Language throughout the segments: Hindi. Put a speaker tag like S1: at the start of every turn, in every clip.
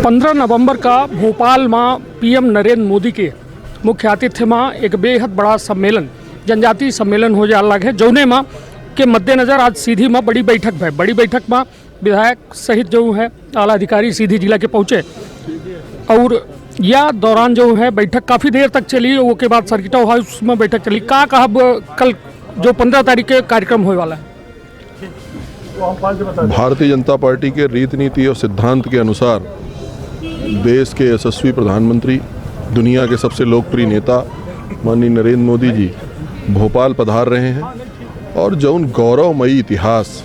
S1: 15 नवंबर का भोपाल में पीएम नरेंद्र मोदी के मुख्य आतिथ्य में एक बेहद बड़ा सम्मेलन जनजातीय सम्मेलन हो जा लग है जौने में के मद्देनज़र आज सीधी में बड़ी बैठक है। बड़ी बैठक में विधायक सहित जो है आला अधिकारी सीधी जिला के पहुँचे और या दौरान जो है बैठक काफ़ी देर तक चली। वो के बाद सर्किट हाउस में बैठक चली। का कल जो 15 तारीख के कार्यक्रम होने वाला है।
S2: भारतीय जनता पार्टी के रीति नीति और सिद्धांत के अनुसार देश के यशस्वी प्रधानमंत्री, दुनिया के सबसे लोकप्रिय नेता माननीय नरेंद्र मोदी जी भोपाल पधार रहे हैं और जौन गौरवमयी इतिहास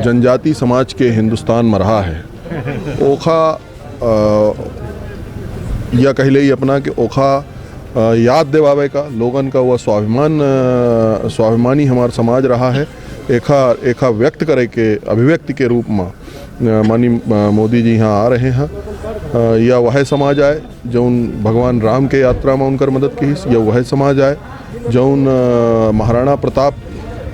S2: जनजातीय समाज के हिंदुस्तान में रहा है ओखा या कहले ही अपना कि ओखा याद दिवावे का लोगन का वह स्वाभिमानी हमारा समाज रहा है एका व्यक्त करे के अभिव्यक्ति के रूप में माननीय मोदी जी यहाँ आ रहे हैं। या वह समाज आए जौन भगवान राम के यात्रा में उनकर मदद की, या वह समाज आए जौन महाराणा प्रताप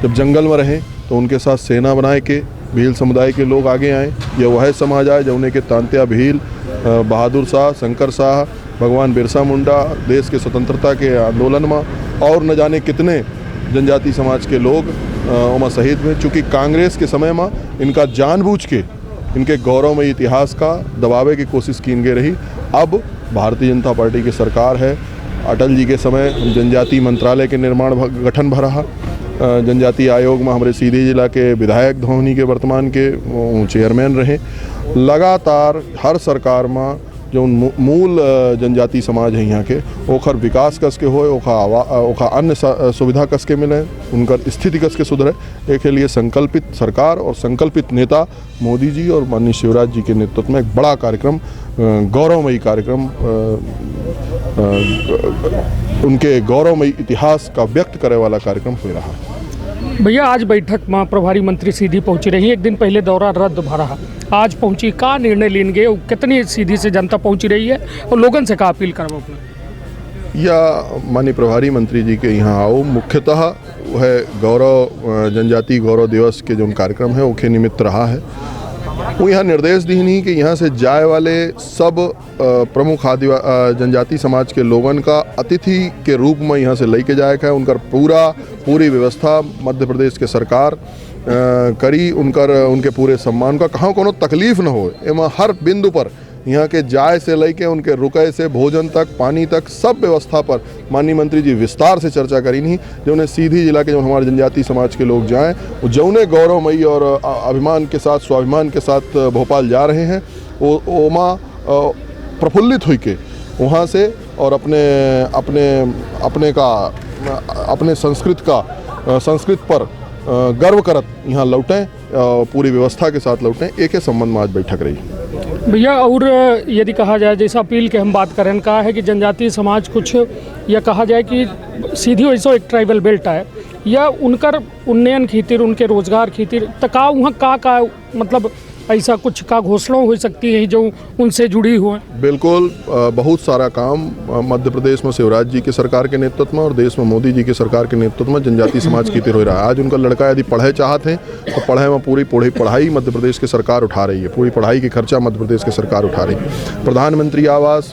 S2: जब जंगल में रहे तो उनके साथ सेना बनाए के भील समुदाय के लोग आगे आए, या वह समाज आए जौने के तांत्या भील, बहादुर शाह, शंकर शाह, भगवान बिरसा मुंडा देश के स्वतंत्रता के आंदोलन में और न जाने कितने जनजाति समाज के लोग उमा शहीद हुए। चूँकि कांग्रेस के समय में इनका जानबूझ के इनके गौरवमय इतिहास का दबावे की कोशिश की गई रही। अब भारतीय जनता पार्टी की सरकार है। अटल जी के समय हम जनजातीय मंत्रालय के निर्माण गठन भरा, जनजातीय आयोग में हमारे सीधी जिला के विधायक धोनी के वर्तमान के चेयरमैन रहे। लगातार हर सरकार में जो मूल जनजातीय समाज है यहाँ के ओखर विकास कस के होए, ओखा अन्य सुविधा कस के मिले, उनकर स्थिति कस के सुधरे। एक लिए संकल्पित सरकार और संकल्पित नेता मोदी जी और माननीय शिवराज जी के नेतृत्व में एक बड़ा कार्यक्रम, गौरवमयी कार्यक्रम, उनके गौरवमयी इतिहास का व्यक्त करे वाला कार्यक्रम हो रहा है।
S1: भैया आज बैठक में प्रभारी मंत्री सीधी पहुंची रही। एक दिन पहले दौरा रद्द भरा, आज पहुंची, का निर्णय लेंगे, कितनी सीधी से जनता पहुंची रही है और लोगन से का अपील करवा अपना।
S2: या माननीय प्रभारी मंत्री जी के यहाँ आओ, मुख्यतः वह गौरव जनजातीय गौरव दिवस के जो कार्यक्रम है उसके निमित्त रहा है। वो यहाँ निर्देश दी नहीं कि यहाँ से जाए वाले सब प्रमुख जनजातीय समाज के लोगन का अतिथि के रूप में यहाँ से लेके जाए का उनकर पूरी व्यवस्था मध्य प्रदेश के सरकार करी। उनके पूरे सम्मान का कहाँ कोनो तकलीफ न हो, एमा हर बिंदु पर यहाँ के जाए से लेके उनके रुके से भोजन तक, पानी तक, सब व्यवस्था पर माननीय मंत्री जी विस्तार से चर्चा करी नहीं। जो उन्हें सीधी जिला के जो हमारे जनजातीय समाज के लोग जाएं, वो जौने गौरवमयी और अभिमान के साथ, स्वाभिमान के साथ भोपाल जा रहे हैं, वो ओमा प्रफुल्लित हुई के वहाँ से और अपने संस्कृत पर गर्व करत यहाँ लौटें, पूरी व्यवस्था के साथ लौटें। एक संबंध में आज बैठक रही।
S1: भैया और यदि कहा जाए जैसा अपील के हम बात करें, कहा है कि जनजातीय समाज कुछ या कहा जाए कि सीधी वैसो एक ट्राइबल बेल्ट है या उनकर उन्नयन खातिर, उनके रोजगार खातिर तका वहाँ का मतलब ऐसा कुछ का घोषणा हो सकती है जो उनसे जुड़ी हो।
S2: बिल्कुल, बहुत सारा काम मध्य प्रदेश में शिवराज जी के सरकार के नेतृत्व में और देश में मोदी जी के सरकार के नेतृत्व में जनजातीय समाज की हो रहा है। आज उनका लड़का यदि पढ़े चाहते हैं तो पढ़े में पूरी पढ़ाई मध्य प्रदेश की सरकार उठा रही है, पूरी पढ़ाई की खर्चा मध्य प्रदेश की सरकार उठा रही है। प्रधानमंत्री आवास,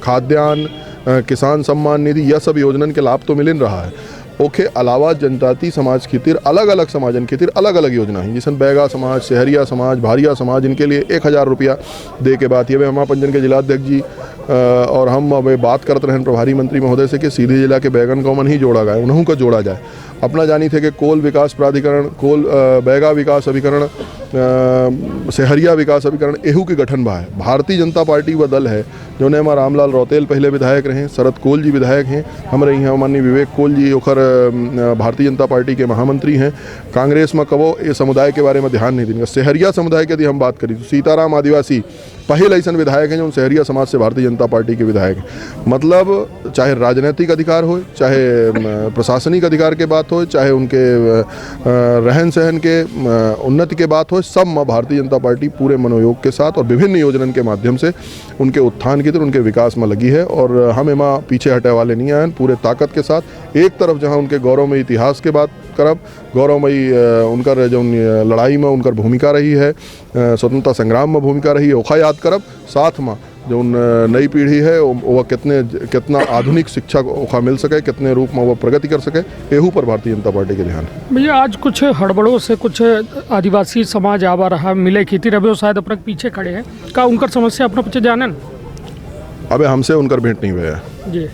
S2: खाद्यान्न, किसान सम्मान निधि, यह सब योजन के लाभ तो मिल रहा है। ओके अलावा जनजातीय समाज खातिर अलग अलग समाजन खातिर अलग अलग योजना है, जिसन बैगा समाज, शहरिया समाज, भारिया समाज, इनके लिए 1000 रुपया दे के बात। ये हमारा पंजन के जिलाध्यक्ष जी और हम अब बात करते रहे प्रभारी मंत्री महोदय से कि सीधी जिला के बैगन को नहीं जोड़ा गया, उन्हों को जोड़ा जाए। अपना जानी थे कि कोल विकास प्राधिकरण, कोल बैगा विकास अभिकरण, शहरिया विकास अभिकरण, एहू के गठन बा है। भारतीय जनता पार्टी वह दल है जो ने हमारा रामलाल रौतेल पहले विधायक रहे, शरद कोल जी विधायक हैं, हमारे यहाँ माननीय विवेक कोल जी ओखर भारतीय जनता पार्टी के महामंत्री हैं। कांग्रेस में कबो ये समुदाय के बारे में ध्यान नहीं देंगे। शहरिया समुदाय के यदि हम बात करें तो सीताराम आदिवासी पहले ऐसा विधायक हैं जो शहरिया समाज से भारतीय जनता पार्टी के विधायक हैं। मतलब चाहे राजनीतिक अधिकार हो, चाहे प्रशासनिक अधिकार के बात हो, चाहे उनके रहन सहन के उन्नति के बात हो, सब में भारतीय जनता पार्टी पूरे मनोयोग के साथ और विभिन्न योजनन के माध्यम से उनके उत्थान की तरफ, उनके विकास में लगी है। और हम एमा पीछे हटे वाले नहीं आए, पूरे ताकत के साथ। एक तरफ जहाँ उनके गौरवमयी इतिहास के बात करब, गौरवमयी उनकर जो लड़ाई में उनकर भूमिका रही है, स्वतंत्रता संग्राम में भूमिका रही है, ओखा याद करब। साथ में जो नई पीढ़ी है वह कितना आधुनिक शिक्षा ओखा मिल सके, कितने रूप में वह प्रगति कर सके, एहू पर भारतीय जनता पार्टी के ध्यान है।
S1: भैया आज कुछ हड़बड़ों से कुछ आदिवासी समाज आवा रहा मिले खेती रहे शायद अपने पीछे खड़े हैं, का उनकर समस्या अपना पीछे जानन?
S2: अबे हमसे उनकर भेंट नहीं हुआ है
S1: जी,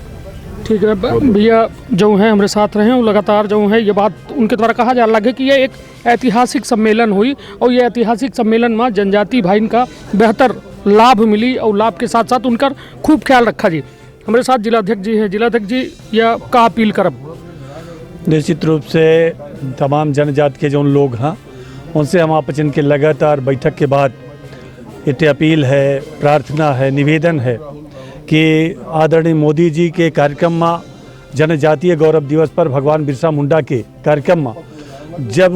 S1: ठीक है भैया। जो है हमारे साथ रहे वो लगातार जो है ये बात उनके द्वारा कहा जा लगे कि ये एक ऐतिहासिक सम्मेलन हुई और ये ऐतिहासिक सम्मेलन में जनजाति भाई का बेहतर लाभ मिली और लाभ के साथ साथ उनका खूब ख्याल रखा जी। हमारे साथ जिलाध्यक्ष जी हैं। जिलाध्यक्ष जी या का अपील करब?
S3: निश्चित रूप से तमाम जनजाति के जो लोग हैं उनसे हम आपस के लगातार बैठक के बाद इतने अपील है, प्रार्थना है, निवेदन है कि आदरणीय मोदी जी के कार्यक्रम में जनजातीय गौरव दिवस पर भगवान बिरसा मुंडा के कार्यक्रम में जब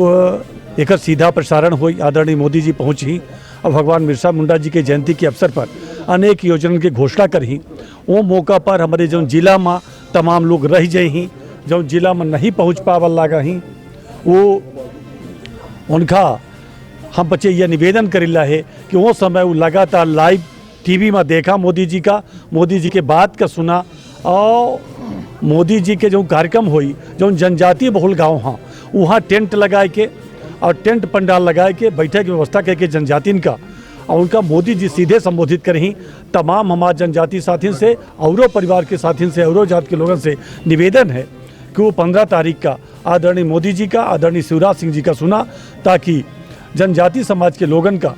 S3: एक सीधा प्रसारण हुई, आदरणीय मोदी जी पहुँची और भगवान बिरसा मुंडा जी के जयंती के अवसर पर अनेक योजनाओं की घोषणा करी। वो मौका पर हमारे जो जिला में तमाम लोग रह जाही, जो जिला में नहीं पहुँच पावल लगा ही, वो उनका हम बच्चे यह निवेदन करेला है कि वो समय वो लगातार लाइव टीवी में देखा मोदी जी के बात का सुना और मोदी जी के जो कार्यक्रम हुई, जो जनजातीय बहुल गाँव हाँ वहाँ टेंट लगाए के और टेंट पंडाल लगाए के बैठक की व्यवस्था करके जनजातिन का और उनका मोदी जी सीधे संबोधित करें। तमाम हमारे जनजाति साथियों से औरों परिवार के साथियों से औरों जात के लोगों से निवेदन है कि वो 15 तारीख का आदरणीय मोदी जी का, आदरणीय शिवराज सिंह जी का सुना, ताकि जनजाति समाज के लोगन का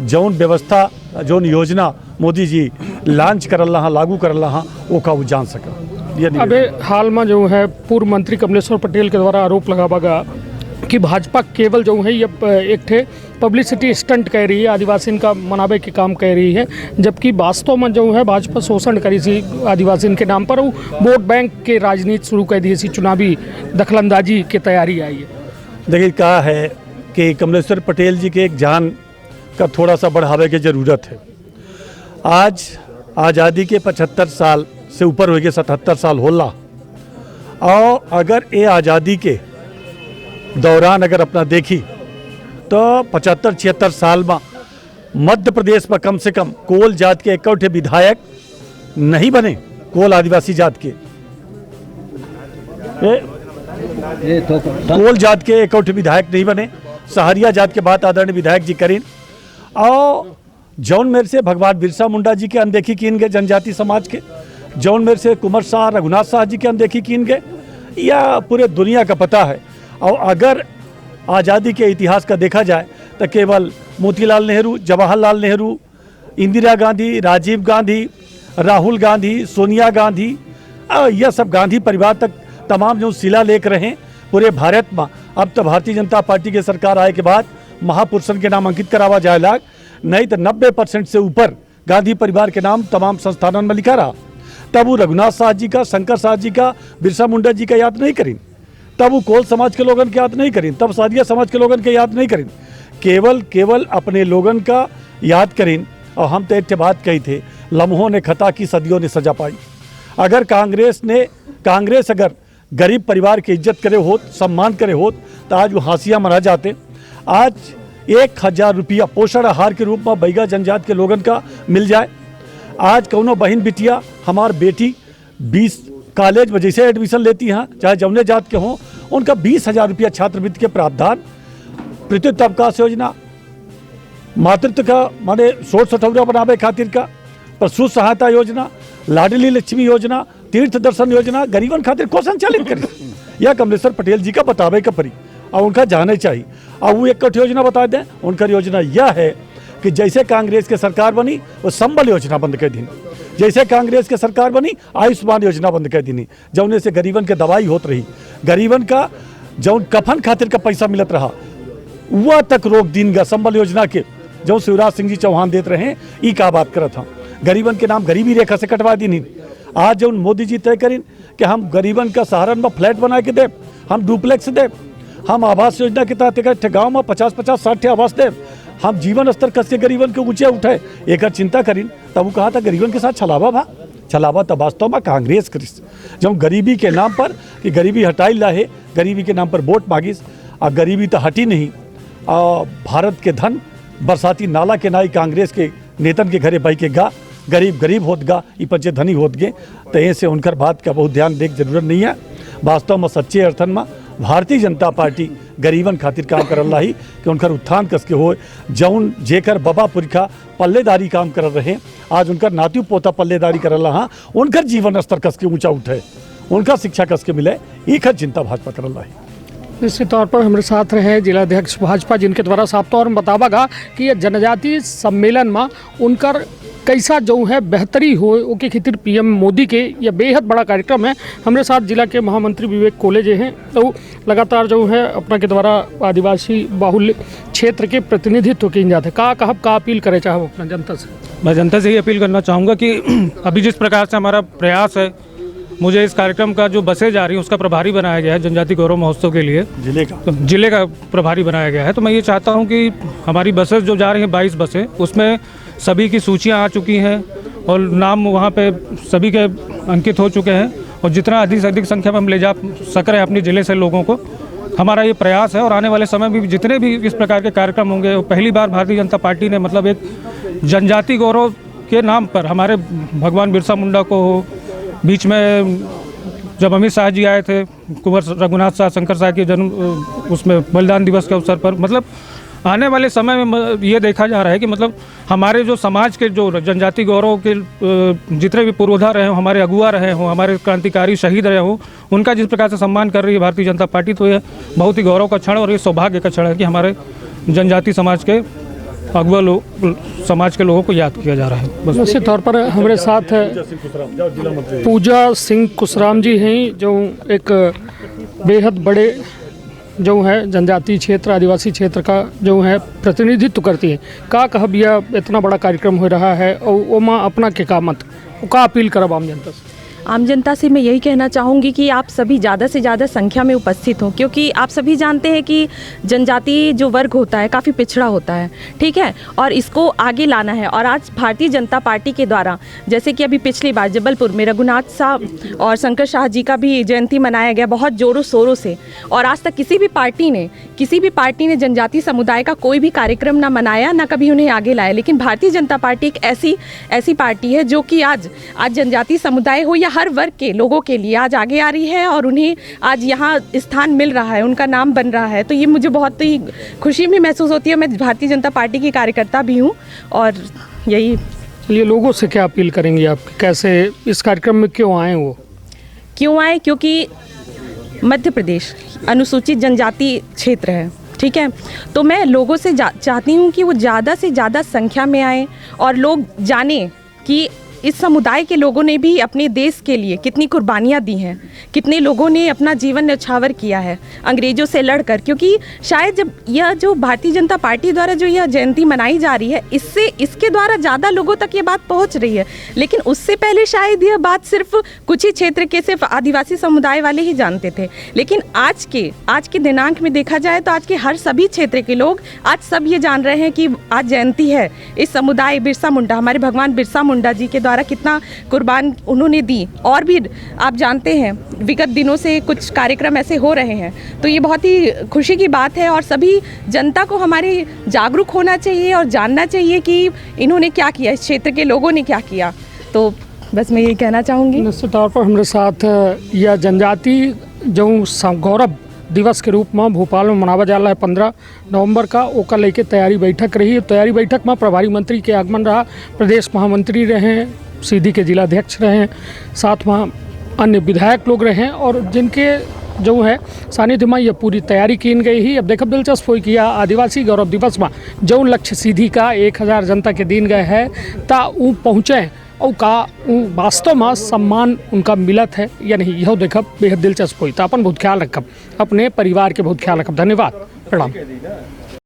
S3: जौन व्यवस्था, जौन योजना मोदी जी लॉन्च कर रहा, लागू कर रहा, वो का वो जान सका।
S1: अबे हाल में जो है पूर्व मंत्री कमलेश्वर पटेल के द्वारा आरोप लगावा कि भाजपा केवल जो है ये एक थे पब्लिसिटी स्टंट कह रही है, आदिवासी का मनावे के काम कह रही है, जबकि वास्तव में जो है भाजपा शोषण करी थी आदिवासी के नाम पर, वो वोट बैंक के राजनीति शुरू कर दी थी, चुनावी दखलंदाजी की तैयारी आई है।
S3: देखिए कहा है कि कमलेश्वर पटेल जी के एक जान का थोड़ा सा बढ़ावे की ज़रूरत है। आज आज़ादी के 75 साल से ऊपर हो गए, 77 साल होला, और अगर ये आज़ादी के दौरान अगर अपना देखी तो 75-76 साल में मध्य प्रदेश में कम से कम कोल जात के इकट्ठे विधायक नहीं बने, कोल आदिवासी जात के कोल जात के इकट्ठे विधायक नहीं बने। सहरिया जात के बात आदरणीय विधायक जी करें और जौन मेरे से भगवान बिरसा मुंडा जी के अनदेखी कीन गए जनजाति समाज के, जौन मेरे से कुंवर शाह, रघुनाथ शाह जी के अनदेखी कीन गए, या पूरे दुनिया का पता है। और अगर आज़ादी के इतिहास का देखा जाए तो केवल मोतीलाल नेहरू, जवाहरलाल नेहरू, इंदिरा गांधी, राजीव गांधी, राहुल गांधी, सोनिया गांधी, यह सब गांधी परिवार तक तमाम जो शिलालेख रहे पूरे भारत में। अब तो भारतीय जनता पार्टी की सरकार आए के बाद महापुरुषन के नाम अंकित करावा जाए लाग, नहीं तो 90% से ऊपर गांधी परिवार के नाम तमाम संस्थानों में लिखा रहा। तब वो रघुनाथ शाह जी का, शंकर शाह जी का, बिरसा मुंडा जी का याद नहीं करें, तब वो कोल समाज के लोगन के याद नहीं करें, तब सादिया समाज के लोगन के याद नहीं करें, केवल अपने लोगन का याद करें। और हम तो एक बात कही थे, लम्हों ने खता की सदियों ने सजा पाई। अगर कांग्रेस अगर गरीब परिवार की इज्जत करे होत, सम्मान करे होत, तो आज वो हाँसियाँ मना जाते। आज 1000 रुपया पोषण आहार के रूप में बैगा जनजात के लोगन का मिल जाए। आज कौनो बहन बिटिया, हमार बेटी 20 कॉलेज में जैसे एडमिशन लेती हैं, चाहे जौने जात के हों, उनका 20,000 रुपया छात्रवृत्ति के प्रावधान, प्रत्युत अवकाश योजना, मातृत्व का माने 16 बनावे खातिर का, पशु सहायता योजना, लाडली लक्ष्मी योजना, तीर्थ दर्शन योजना गरीबन खातिर को संचालित करी, यह कमलेश्वर पटेल जी का बतावे का परी और उनका जाने चाहिए। और वो एक योजना बता दें, उनका योजना यह है कि जैसे कांग्रेस की सरकार बनी वो संबल योजना बंद कर दी, जैसे कांग्रेस की सरकार बनी आयुष्मान योजना बंद कर दी, जौने से गरीबन के दवाई होत रही, गरीबन का जौन कफन खातिर का पैसा मिलत रहा वह तक रोक दीन गा। संबल योजना के जो शिवराज सिंह जी चौहान देते रहे, ई का बात करत हम, गरीबन के नाम गरीबी रेखा से कटवा दी। आज जो मोदी जी तय करें कि हम गरीबन का सहारन में फ्लैट बना के दे, हम डुप्लेक्स दे, हम आवास योजना के तहत एक गाँव में 50-50, 60 आवास दे, हम जीवन स्तर कस के गरीबन के ऊंचे उठे एक चिंता करीन। तब वो कहा था गरीबन के साथ छलावा तब वास्तव में कांग्रेस करिस जब गरीबी के नाम पर कि गरीबी हटाई ला है, गरीबी के नाम पर वोट मांगिस और गरीबी तो हटी नहीं। और भारत के धन बरसाती नाला के नाई कांग्रेस के नेतन के घरे बाई के गा गरीब होत गा ई पचे धनी होत गे। तो ऐसे उनकर बात का बहुत ध्यान देख जरूरत नहीं है। वास्तव में सच्चे अर्थन में भारतीय जनता पार्टी गरीबन खातिर काम कर रहा ही कि उनकर उत्थान कस के हो। जौन जेकर बाबा पुरखा पल्लेदारी काम कर रहे आज उनकर नाती पोता पल्लेदारी कर रहा, उनकर जीवन स्तर कस के ऊंचा उठे, उनका शिक्षा कस के मिले, एक चिंता भाजपा कर रहा है।
S1: निश्चित तौर पर हमारे साथ रहे जिलाध्यक्ष भाजपा जिनके द्वारा साफ तौर में बतावागा कि ये जनजातीय सम्मेलन में उनकर कैसा जो है बेहतरी हो ओके खातिर पीएम मोदी के यह बेहद बड़ा कार्यक्रम है। हमारे साथ जिला के महामंत्री विवेक कोले जी हैं, तो लगातार जो है अपना के द्वारा आदिवासी बाहुल्य क्षेत्र के प्रतिनिधित्व की जाते का अपील करे चाहे अपना जनता से।
S4: मैं जनता से ही अपील करना चाहूँगा कि अभी जिस प्रकार से हमारा प्रयास है, मुझे इस कार्यक्रम का जो बसें जा रही हैं उसका प्रभारी बनाया गया है जनजाति गौरव महोत्सव के लिए, जिले का प्रभारी बनाया गया है। तो मैं ये चाहता हूँ कि हमारी बसें जो जा रही हैं 22 बसें, उसमें सभी की सूचियाँ आ चुकी हैं और नाम वहाँ पे सभी के अंकित हो चुके हैं और जितना अधिक से अधिक संख्या में हम ले जा सक रहे हैं अपने ज़िले से लोगों को, हमारा ये प्रयास है। और आने वाले समय में भी जितने भी इस प्रकार के कार्यक्रम होंगे, पहली बार भारतीय जनता पार्टी ने मतलब एक जनजाति गौरव के नाम पर हमारे भगवान बिरसा मुंडा को, बीच में जब अमित शाह जी आए थे कुंवर रघुनाथ शाह शंकर शाह के जन्म उसमें बलिदान दिवस के अवसर पर, मतलब आने वाले समय में ये देखा जा रहा है कि मतलब हमारे जो समाज के जो जनजाति गौरव के जितने भी पूर्वधा रहे हों, हमारे अगुआ रहे हों, हमारे क्रांतिकारी शहीद रहे हों, उनका जिस प्रकार से सम्मान कर रही है भारतीय जनता पार्टी, तो ये बहुत ही गौरव का क्षण और ये सौभाग्य का क्षण है कि हमारे जनजाति समाज के अगुआ लोग समाज के लोगों को याद किया जा रहा है।
S1: निश्चित तौर पर हमारे साथ पूजा सिंह कुशराम जी हैं, जो एक बेहद बड़े जो है जनजातीय क्षेत्र आदिवासी क्षेत्र का जो है प्रतिनिधित्व करती है। का कहब यह इतना बड़ा कार्यक्रम हो रहा है और ओमा अपना के का मत का अपील करब आम जनता से मैं यही कहना चाहूँगी कि आप सभी ज़्यादा से ज़्यादा संख्या में उपस्थित हों, क्योंकि आप सभी जानते हैं कि जनजाति जो वर्ग होता है काफ़ी पिछड़ा होता है, ठीक है, और इसको आगे लाना है। और आज भारतीय जनता पार्टी के द्वारा, जैसे कि अभी पिछली बार जबलपुर में रघुनाथ शाह और शंकर शाह जी का भी जयंती मनाया गया बहुत ज़ोरों शोरों से, और आज तक किसी भी पार्टी ने जनजातीय समुदाय का कोई भी कार्यक्रम ना मनाया, ना कभी उन्हें आगे लाया। लेकिन भारतीय जनता पार्टी एक ऐसी पार्टी है जो कि आज जनजातीय समुदाय हो या हर वर्ग के लोगों के लिए आज आगे आ रही है और उन्हें आज यहाँ स्थान मिल रहा है, उनका नाम बन रहा है। तो ये मुझे बहुत ही खुशी भी महसूस होती है। मैं भारतीय जनता पार्टी की कार्यकर्ता भी हूँ और यही। चलिए, लोगों से क्या अपील करेंगे आप, कैसे इस कार्यक्रम में क्यों आए? क्योंकि
S5: मध्य प्रदेश अनुसूचित जनजाति क्षेत्र है, ठीक है। तो मैं लोगों से चाहती हूँ कि वो ज़्यादा से ज़्यादा संख्या में आए और लोग जाने कि इस समुदाय के लोगों ने भी अपने देश के लिए कितनी कुर्बानियाँ दी हैं, कितने लोगों ने अपना जीवन न्यौछावर किया है अंग्रेज़ों से लड़कर। क्योंकि शायद जब यह जो भारतीय जनता पार्टी द्वारा जो यह जयंती मनाई जा रही है, इसके द्वारा ज़्यादा लोगों तक ये बात पहुंच रही है। लेकिन उससे पहले शायद यह बात सिर्फ कुछ ही क्षेत्र के सिर्फ आदिवासी समुदाय वाले ही जानते थे। लेकिन आज के दिनांक में देखा जाए तो आज के हर सभी क्षेत्र के लोग आज सब ये जान रहे हैं कि आज जयंती है। इस समुदाय बिरसा मुंडा, हमारे भगवान बिरसा मुंडा जी के द्वारा कितना कुर्बान उन्होंने दी। और भी आप जानते हैं विगत दिनों से कुछ कार्यक्रम ऐसे हो रहे हैं, तो ये बहुत ही खुशी की बात है। और सभी जनता को हमारे जागरूक होना चाहिए और जानना चाहिए कि इन्होंने क्या किया, इस क्षेत्र के लोगों ने क्या किया। तो बस मैं यही कहना चाहूँगी।
S1: निश्चित तौर पर हमारे साथ यह जनजाति जो गौरव दिवस के रूप में भोपाल में मनावा जा रहा है 15 नवंबर का, ओका लेके तैयारी बैठक रही। तैयारी बैठक में प्रभारी मंत्री के आगमन रहा, प्रदेश महामंत्री रहे, सीधी के जिलाध्यक्ष रहे, साथ में अन्य विधायक लोग रहे और जिनके जो है सानिध्य में यह पूरी तैयारी की गई ही। अब देखो दिलचस्प हो किया आदिवासी गौरव दिवस में जो लक्ष्य सीधी का 1000 जनता के दिन गए है ता वो पहुँचे और का वास्तव में सम्मान उनका मिलत है या नहीं, यह देखब बेहद दिलचस्प हुई। तो अपन बहुत ख्याल रखब, अपने परिवार के बहुत ख्याल रखब। धन्यवाद, प्रणाम।